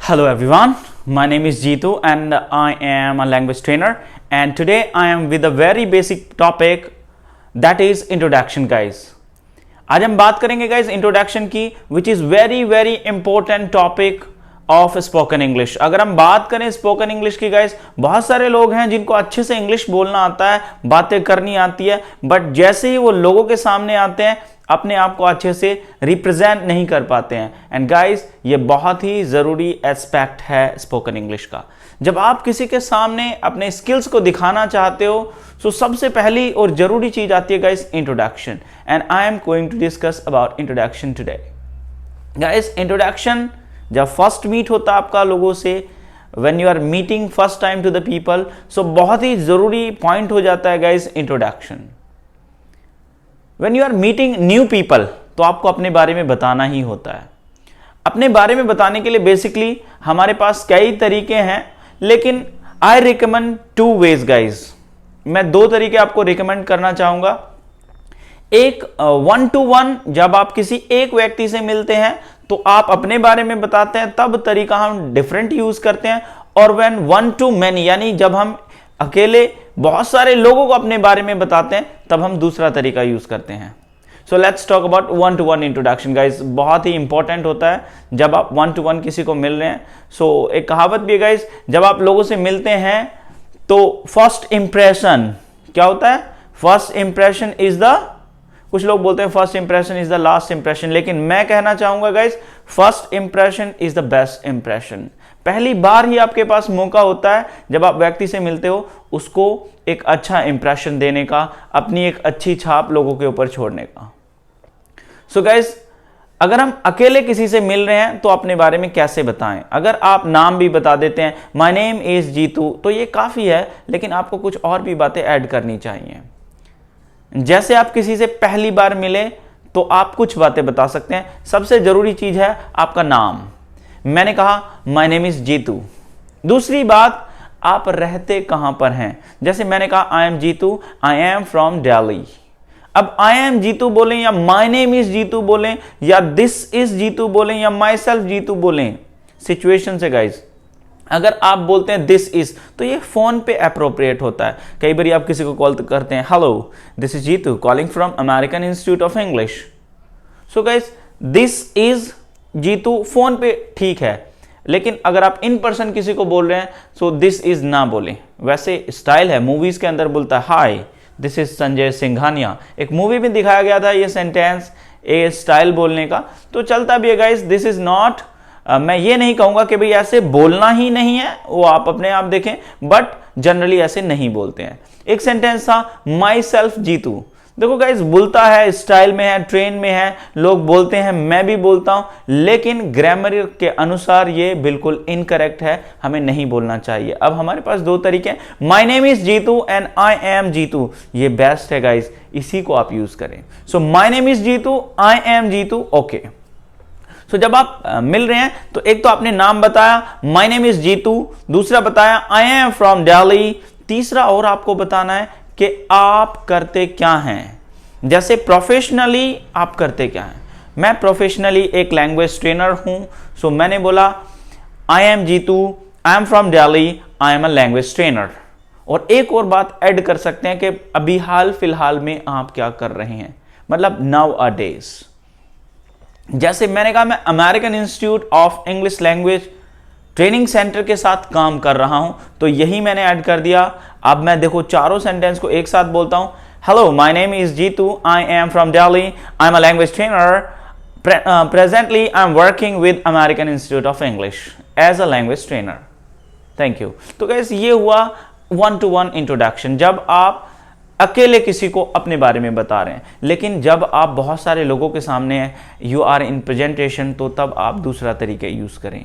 Hello everyone, my name is Jeetu and I am a language trainer, and today I am with a very basic topic that is introduction guys. आज हम बात करेंगे guys introduction की, which is very important topic of spoken English. अगर हम बात करें spoken English की गाइस, बहुत सारे लोग हैं जिनको अच्छे से इंग्लिश बोलना आता है, बातें करनी आती है, बट जैसे ही वो लोगों के सामने आते हैं अपने आप को अच्छे से रिप्रेजेंट नहीं कर पाते हैं। एंड गाइस ये बहुत ही जरूरी एस्पेक्ट है स्पोकन इंग्लिश का। जब आप किसी के सामने अपने स्किल्स को दिखाना चाहते हो तो सबसे पहली और जरूरी चीज आती है guys introduction, and I am going to discuss about introduction today. Guys introduction जब फर्स्ट मीट होता है आपका लोगों से, when you are meeting first time to the people, so बहुत ही जरूरी पॉइंट हो जाता है guys introduction. When you are meeting new people तो आपको अपने बारे में बताना ही होता है। अपने बारे में बताने के लिए बेसिकली हमारे पास कई तरीके हैं, लेकिन आई रिकमेंड 2 वेज गाइस। मैं 2 तरीके आपको रिकमेंड करना चाहूंगा। एक 1-to-1, जब आप किसी एक व्यक्ति से मिलते हैं तो आप अपने बारे में बताते हैं, तब तरीका हम डिफरेंट यूज करते हैं। और व्हेन 1-to-many, यानी जब हम अकेले बहुत सारे लोगों को अपने बारे में बताते हैं तब हम दूसरा तरीका यूज करते हैं। So let's talk about 1-to-1 introduction guys. बहुत ही इंपॉर्टेंट होता है जब आप 1-to-1 किसी को मिल रहे हैं। सो एक कहावत भी है गाइस, जब आप लोगों से मिलते हैं तो फर्स्ट इंप्रेशन क्या होता है? फर्स्ट इंप्रेशन इज द, कुछ लोग बोलते हैं first impression is the last impression, लेकिन मैं कहना चाहूंगा guys first impression is the best impression. पहली बार ही आपके पास मौका होता है जब आप व्यक्ति से मिलते हो उसको एक अच्छा इंप्रेशन देने का, अपनी एक अच्छी छाप लोगों के ऊपर छोड़ने का। सो गाइस अगर हम अकेले किसी से मिल रहे हैं तो अपने बारे में कैसे बताएं? अगर आप नाम भी बता देते हैं, माय नेम इज जीतू, तो ये काफी है, लेकिन आपको कुछ और भी बातें ऐड करनी चाहिए। जैसे आप किसी से पहली बार मिले तो आप कुछ बातें बता सकते हैं। सबसे जरूरी चीज है आपका नाम। मैंने कहा माय नेम इज जीतू। दूसरी बात, आप रहते कहां पर हैं। जैसे मैंने कहा I am Jeetu, I am from Delhi. अब आई एम जीतू बोलें या माय नेम इज जीतू बोलें या दिस इज जीतू बोलें या माई सेल्फ जीतू बोलें, सिचुएशन से गाइज। अगर आप बोलते हैं दिस इज तो ये फोन पे अप्रोप्रिएट होता है। कई बार आप किसी को कॉल करते हैं, hello this is Jeetu calling from American institute of English. So guys this is Jeetu phone पे ठीक है, लेकिन अगर आप इन पर्सन किसी को बोल रहे हैं सो दिस इज ना बोलें। वैसे स्टाइल है, मूवीज के अंदर बोलता है hi this is Sanjay Singhania. एक मूवी में दिखाया गया था ये सेंटेंस, ए स्टाइल बोलने का, तो चलता भी है गाइस। दिस इज नॉट, मैं ये नहीं कहूंगा कि भाई ऐसे बोलना ही नहीं है, वो आप अपने आप देखें, बट जनरली ऐसे नहीं बोलते हैं। एक सेंटेंस था माई सेल्फ जीतू। देखो गाइस बोलता है, स्टाइल में है, ट्रेन में है, लोग बोलते हैं, मैं भी बोलता हूं, लेकिन ग्रामर के अनुसार ये बिल्कुल इनकरेक्ट है, हमें नहीं बोलना चाहिए। अब हमारे पास 2 तरीके हैं, my name is Jeetu and I am Jeetu. ये बेस्ट है गाइस, इसी को आप यूज करें। So my name is Jeetu, I am Jeetu, okay. तो जब आप मिल रहे हैं तो एक तो आपने नाम बताया माय नेम इज जीतू, दूसरा बताया आई एम फ्रॉम दिल्ली, तीसरा और आपको बताना है कि आप करते क्या हैं। जैसे प्रोफेशनली आप करते क्या हैं। मैं प्रोफेशनली एक लैंग्वेज ट्रेनर हूं, सो मैंने बोला I am Jeetu, I am from Delhi, I am a language trainer. और एक और बात ऐड कर सकते हैं कि अभी हाल फिलहाल में आप क्या कर रहे हैं, मतलब नाउ अ डेज। जैसे मैंने कहा मैं American institute of English language training centre के साथ काम कर रहा हूं, तो यही मैंने ऐड कर दिया। अब मैं देखो चारों सेंटेंस को एक साथ बोलता हूं, hello my name is Jeetu, I am from Delhi, I am a language trainer, presently I am working with American institute of English as a language trainer. Thank you. तो कैसे ये हुआ 1-to-1 इंट्रोडक्शन, जब आप अकेले किसी को अपने बारे में बता रहे हैं। लेकिन जब आप बहुत सारे लोगों के सामने हैं, यू आर इन प्रेजेंटेशन, तो तब आप दूसरा तरीके यूज करें।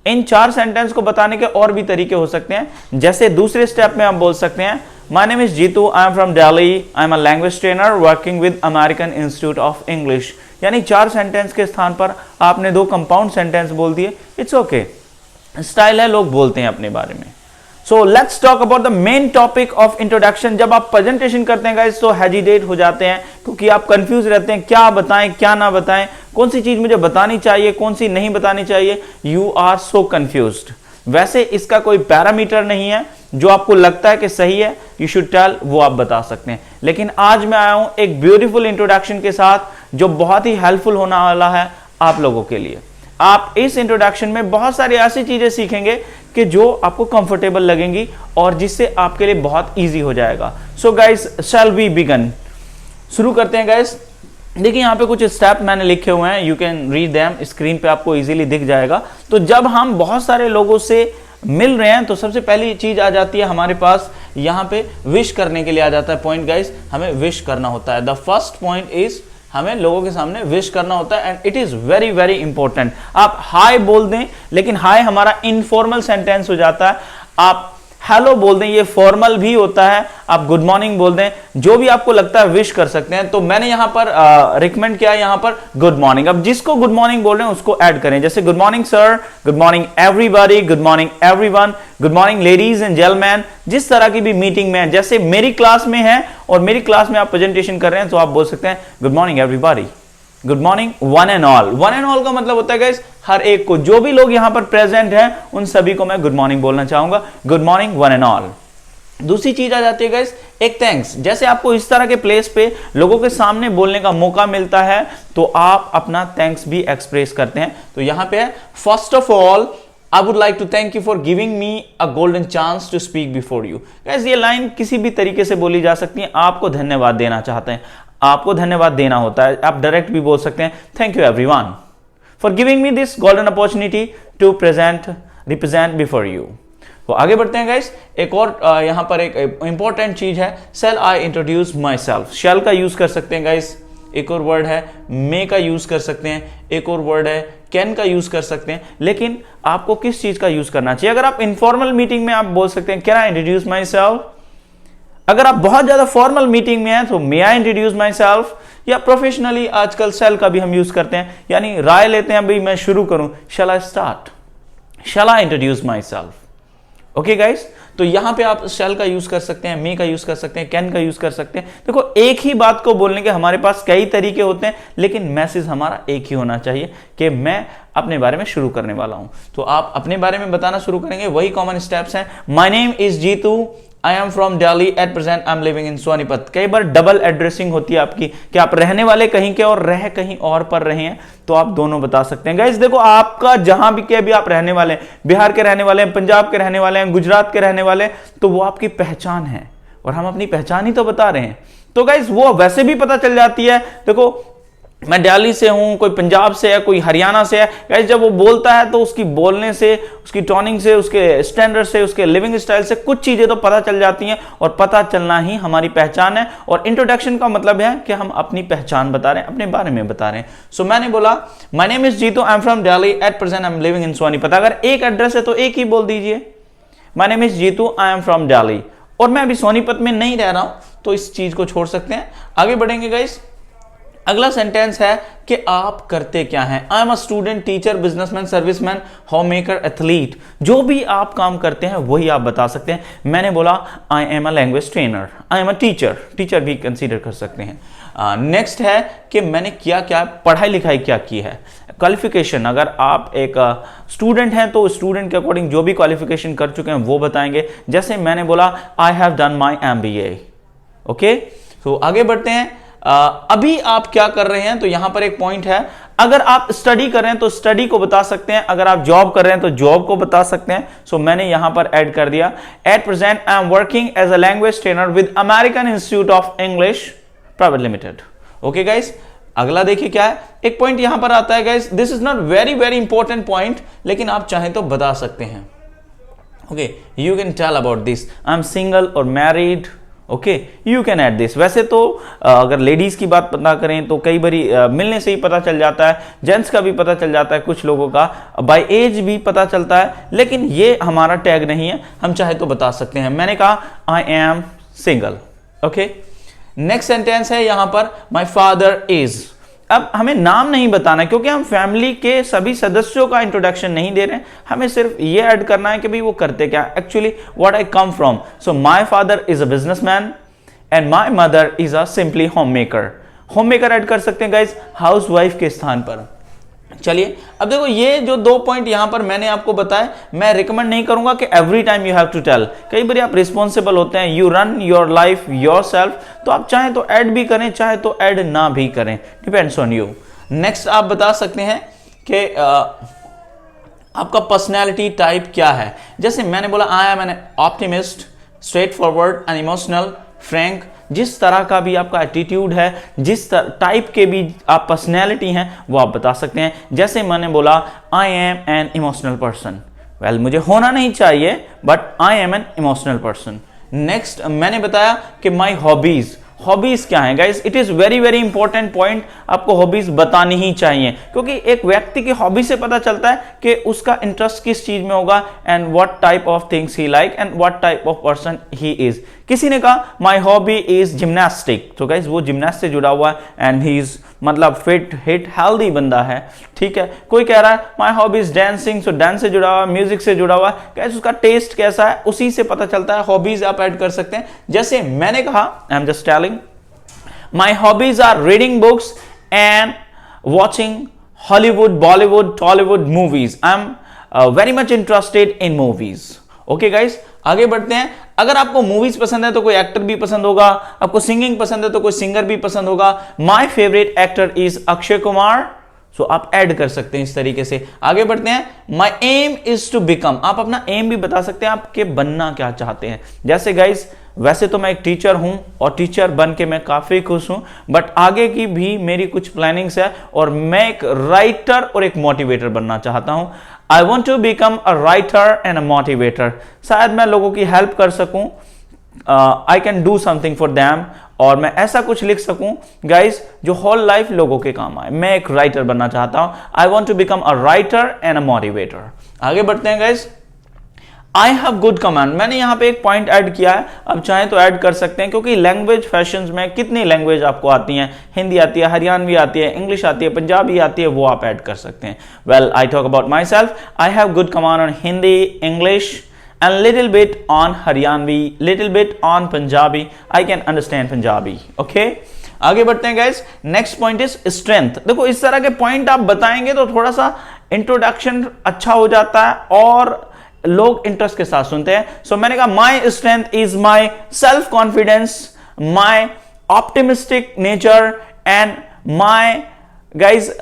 इन 4 सेंटेंस को बताने के और भी तरीके हो सकते हैं। जैसे दूसरे स्टेप में आप बोल सकते हैं my name is Jeetu, I am from Delhi, I am a language trainer working with American institute of English. यानी 4 सेंटेंस के स्थान पर आपने 2 कंपाउंड सेंटेंस बोल दिए। इट्स ओके, स्टाइल है, लोग बोलते हैं अपने बारे में। So let's talk about the main topic of introduction. जब आप प्रेजेंटेशन करते हैं गाइस तो हेजिटेट हो जाते हैं, क्योंकि आप कंफ्यूज रहते हैं क्या बताएं क्या ना बताएं, कौन सी चीज मुझे बतानी चाहिए कौन सी नहीं बतानी चाहिए। You are so confused. वैसे इसका कोई पैरामीटर नहीं है, जो आपको लगता है कि सही है यू शुड टेल, वो आप बता सकते हैं। लेकिन आज मैं आया हूं एक ब्यूटीफुल इंट्रोडक्शन के साथ जो बहुत ही हेल्पफुल होने वाला है आप लोगों के लिए। आप इस इंट्रोडक्शन में बहुत सारी ऐसी चीजें सीखेंगे कि जो आपको कंफर्टेबल लगेंगी और जिससे आपके लिए बहुत इजी हो जाएगा। So guys shall we begin. शुरू करते हैं गाइस। देखिए यहाँ पे कुछ स्टेप मैंने लिखे हुए हैं, you can read them, screen पे आपको इजीली दिख जाएगा। तो जब हम बहुत सारे लोगों से मिल रहे हैं तो सबसे पहली चीज आ जाती है हमारे पास, यहाँ पे विश करने के लिए आ जाता है पॉइंट गाइस। हमें विश करना होता है। द फर्स्ट पॉइंट इज हमें लोगों के सामने विश करना होता है and it is very very important. आप हाय बोल दें, लेकिन हाय हमारा इनफॉर्मल सेंटेंस हो जाता है। आप हेलो बोल दें, ये फॉर्मल भी होता है। आप गुड मॉर्निंग बोल दें, जो भी आपको लगता है विश कर सकते हैं। तो मैंने यहां पर रिकमेंड किया है यहां पर गुड मॉर्निंग। अब जिसको गुड मॉर्निंग बोल रहे हैं उसको ऐड करें, जैसे good morning sir, good morning everybody, good morning everyone, good morning ladies and gentleman. जिस तरह की भी मीटिंग में है, जैसे मेरी क्लास में है और मेरी क्लास में आप प्रेजेंटेशन कर रहे हैं तो आप बोल सकते हैं good morning everybody, good morning one and all. One and all का मतलब होता है गाइस हर एक को, जो भी लोग यहां पर प्रेजेंट हैं उन सभी को मैं गुड मॉर्निंग बोलना चाहूंगा, good morning one and all. दूसरी चीज आ जाती है गाइस एक थैंक्स। जैसे आपको इस तरह के प्लेस पे लोगों के सामने बोलने का मौका मिलता है तो आप अपना थैंक्स भी एक्सप्रेस करते हैं। तो यहां पे है first of all I would like to thank you for giving me a golden chance to speak before you। Guys ये लाइन किसी भी तरीके से बोली जा सकती है। आपको धन्यवाद देना चाहते हैं, आपको धन्यवाद देना होता है। आप डायरेक्ट भी बोल सकते हैं thank you everyone for giving me this golden opportunity to represent before you. तो आगे बढ़ते हैं गाइस। एक और यहां पर एक इंपॉर्टेंट चीज है, शैल आई इंट्रोड्यूस माई सेल्फ। शैल का यूज कर सकते हैं गाइस। एक और वर्ड है मे का यूज कर सकते हैं। एक और वर्ड है कैन का यूज कर सकते हैं। लेकिन आपको किस चीज का यूज करना चाहिए? अगर आप इनफॉर्मल मीटिंग में आप बोल सकते हैं can I introduce my self. अगर आप बहुत ज्यादा फॉर्मल मीटिंग में हैं तो मे आई इंट्रोड्यूस माई सेल्फ। या प्रोफेशनली आजकल शैल का भी हम यूज करते हैं, यानी राय लेते हैं अभी मैं शुरू करूं, shall I start, shall I introduce myself. Okay guys, तो यहां पे आप शैल का यूज कर सकते हैं, मे का यूज कर सकते हैं, कैन का यूज कर सकते हैं। देखो एक ही बात को बोलने के हमारे पास कई तरीके होते हैं, लेकिन मैसेज हमारा एक ही होना चाहिए कि मैं अपने बारे में शुरू करने वाला हूं। तो आप अपने बारे में बताना शुरू करेंगे, वही कॉमन स्टेप्स हैं। My name is Jeetu, I am from Delhi, at present I am living in Sonipat. कई बार डबल एड्रेसिंग होती है आपकी कि आप रहने वाले कहीं के और रह कहीं और पर रहे हैं, तो आप दोनों बता सकते हैं। गाइस देखो आपका जहां भी के भी आप रहने वाले हैं, बिहार के रहने वाले हैं, पंजाब के रहने वाले हैं, गुजरात के रहने वाले हैं, तो वो आपकी पहचान है और हम अपनी पहचान ही तो बता रहे हैं। तो गाइस वो वैसे भी पता चल जाती है। देखो मैं दिल्ली से हूं, कोई पंजाब से है, कोई हरियाणा से है। गाइस जब वो बोलता है तो उसकी बोलने से, उसकी टोनिंग से, उसके स्टैंडर्ड से, उसके लिविंग स्टाइल से कुछ चीजें तो पता चल जाती हैं और पता चलना ही हमारी पहचान है। और इंट्रोडक्शन का मतलब है कि हम अपनी पहचान बता रहे हैं, अपने बारे में बता रहे हैं। सो मैंने बोला my name is Jeetu, I am from Delhi, at present I am living in Sonipat. अगर एक एड्रेस है तो एक ही बोल दीजिए, my name is Jeetu, I am from Delhi, और मैं अभी सोनीपत में नहीं रह रहा हूं, तो इस चीज को छोड़ सकते हैं। आगे बढ़ेंगे गाइस। अगला सेंटेंस है कि आप करते क्या हैं। आई am a student, teacher, businessman, serviceman, home maker, athlete. जो भी आप काम करते हैं वही आप बता सकते हैं। मैंने बोला I am a language trainer, I am a teacher, teacher भी कंसीडर कर सकते हैं। नेक्स्ट है कि मैंने क्या क्या पढ़ाई लिखाई क्या की है। क्वालिफिकेशन, अगर आप एक स्टूडेंट हैं तो स्टूडेंट के अकॉर्डिंग जो भी क्वालिफिकेशन कर चुके हैं वो बताएंगे। जैसे मैंने बोला I have done my MBA। Okay, तो आगे बढ़ते हैं। अभी आप क्या कर रहे हैं, तो यहां पर एक पॉइंट है। अगर आप स्टडी कर रहे हैं तो स्टडी को बता सकते हैं, अगर आप जॉब कर रहे हैं तो जॉब को बता सकते हैं। सो मैंने यहां पर ऐड कर दिया at present I am working as a language trainer with American institute of English Private Limited. Okay guys, अगला देखिए क्या है। एक पॉइंट यहां पर आता है guys, this is not very very important point, लेकिन आप चाहें तो बता सकते हैं। Okay, you can tell about this, I am single और married. Okay, you can add this. वैसे तो अगर लेडीज की बात पता करें तो कई बारी मिलने से ही पता चल जाता है, जेंट्स का भी पता चल जाता है, कुछ लोगों का बाय एज भी पता चलता है, लेकिन ये हमारा टैग नहीं है, हम चाहे तो बता सकते हैं। मैंने कहा I am single. Okay, next sentence है यहां पर माय फादर इज। अब हमें नाम नहीं बताना है क्योंकि हम फैमिली के सभी सदस्यों का इंट्रोडक्शन नहीं दे रहे हैं, हमें सिर्फ ये ऐड करना है कि भाई वो करते क्या, actually what I come from. So my father is a businessman and my mother is a simply home maker. Home maker add कर सकते हैं गाइज हाउस वाइफ के स्थान पर। चलिए अब देखो, ये जो 2 पॉइंट यहां पर मैंने आपको बताया, मैं रिकमेंड नहीं करूंगा कि every time you have to tell. कई बार आप रिस्पॉन्सिबल होते हैं, you run your life yourself, तो आप चाहे तो ऐड भी करें, चाहे तो ऐड ना भी करें, डिपेंड्स ऑन यू। नेक्स्ट आप बता सकते हैं कि आपका पर्सनैलिटी टाइप क्या है। जैसे मैंने बोला I am an optimist, straightforward and emotional, frank. जिस तरह का भी आपका एटीट्यूड है, जिस टाइप के भी आप पर्सनैलिटी हैं, वो आप बता सकते हैं। जैसे मैंने बोला I am an emotional person, well मुझे होना नहीं चाहिए but I am an emotional person. Next मैंने बताया कि माई हॉबीज। हॉबीज क्या है guys, it is very very important point, आपको हॉबीज बतानी ही चाहिए क्योंकि एक व्यक्ति की हॉबी से पता चलता है कि उसका इंटरेस्ट किस चीज में होगा and what type of things he like and what type of person he is. किसी ने कहा माय हॉबी इज जिम्नास्टिक, तो गाइस वो जिम्नास्ट से जुड़ा हुआ है एंड ही इज मतलब फिट हिट हेल्दी बंदा है, ठीक है। कोई कह रहा है my hobby is dancing, so dance से जुड़ा हुआ, म्यूजिक से जुड़ा हुआ, गाइस उसका टेस्ट कैसा है उसी से पता चलता है। हॉबीज आप ऐड कर सकते हैं। जैसे मैंने कहा I am just telling my hobbies are reading books and watching Hollywood, Bollywood, Tollywood movies. I am very much interested in movies. Okay guys, आगे बढ़ते हैं। अगर आपको मूवीज पसंद है तो कोई एक्टर भी पसंद होगा, आपको सिंगिंग पसंद है तो कोई सिंगर भी पसंद होगा। My favourite actor is Akshay Kumar, so आप ऐड कर सकते हैं इस तरीके से। आगे बढ़ते हैं। My aim is to become, आप अपना एम भी बता सकते हैं, आपके बनना क्या चाहते हैं। जैसे गाइस वैसे तो मैं एक टीचर हूं और टीचर बन के मैं काफी खुश हूं, बट आगे की भी मेरी कुछ प्लानिंग्स है और मैं एक राइटर और एक मोटिवेटर बनना चाहता हूं। I want to become a writer and a motivator. शायद मैं लोगों की हेल्प कर सकूं, I can do something for them, और मैं ऐसा कुछ लिख सकूं गाइस जो होल लाइफ लोगों के काम आए। मैं एक राइटर बनना चाहता हूं। I want to become a writer and a motivator. आगे बढ़ते हैं guys. I have good command, मैंने यहां पे एक पॉइंट ऐड किया है, अब चाहें तो ऐड कर सकते हैं क्योंकि लैंग्वेज फैशंस में कितनी लैंग्वेज आपको आती हैं, हिंदी आती है, हरियाणवी आती है, इंग्लिश आती है, पंजाबी आती है, वो आप ऐड कर सकते हैं। Well I talk about my self, I have good command on Hindi, English and little bit on Haryanvi, little bit on Punjabi. I can understand Punjabi. Okay? आगे बढ़ते हैं guys. Next point is strength. देखो इस तरह के point आप बताएंगे तो थोड़ा सा इंट्रोडक्शन अच्छा हो जाता है और लोग इंटरेस्ट के साथ सुनते हैं। सो मैंने कहा my strength is my self confidence, my optimistic nature and my guys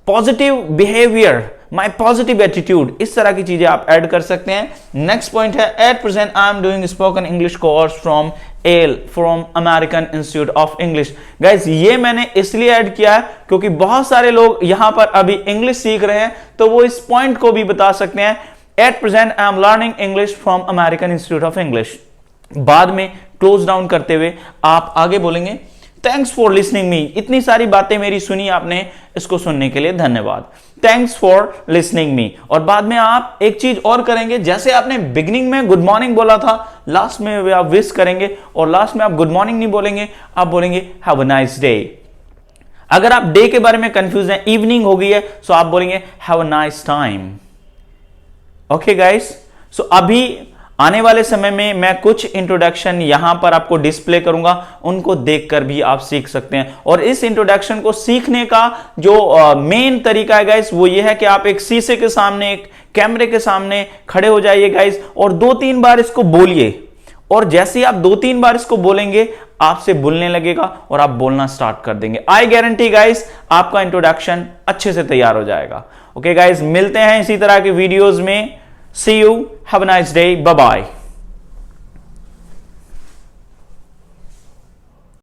positive behaviour, my positive attitude. इस तरह की चीजें आप ऐड कर सकते हैं। नेक्स्ट पॉइंट है eight present I am doing spoken English course from L, from American institute of English. Guys ये मैंने इसलिए ऐड किया है क्योंकि बहुत सारे लोग यहां पर अभी इंग्लिश सीख रहे हैं, तो वो इस पॉइंट को भी बता सकते हैं। Eight present I am learning English from American institute of English. बाद में क्लोज डाउन करते हुए आप आगे बोलेंगे थैंक्स फॉर लिसनिंग मी। इतनी सारी बातें मेरी सुनी आपने, इसको सुनने के लिए धन्यवाद। Thanks for listening me. और बाद में आप एक चीज और करेंगे, जैसे आपने बिगिनिंग में गुड मॉर्निंग बोला था, लास्ट में आप विश करेंगे और लास्ट में आप गुड मॉर्निंग नहीं बोलेंगे, आप बोलेंगे हैव अ नाइस डे। अगर आप डे के बारे में कंफ्यूज हैं, इवनिंग हो गई है, सो आप बोलेंगे have a nice time. Okay guys, so अभी आने वाले समय में मैं कुछ इंट्रोडक्शन यहां पर आपको डिस्प्ले करूंगा, उनको देखकर भी आप सीख सकते हैं। और इस इंट्रोडक्शन को सीखने का जो मेन तरीका है गाइस, वो ये है कि आप एक शीशे के सामने, एक कैमरे के सामने खड़े हो जाइए गाइस और 2-3 बार इसको बोलिए। और जैसे ही आप 2-3 बार इसको बोलेंगे, आपसे बोलने लगेगा और आप बोलना स्टार्ट कर देंगे। आई गारंटी गाइस आपका इंट्रोडक्शन अच्छे से तैयार हो जाएगा। ओके गाइस, मिलते हैं इसी तरह के वीडियोज में। See you. Have a nice day. Bye bye.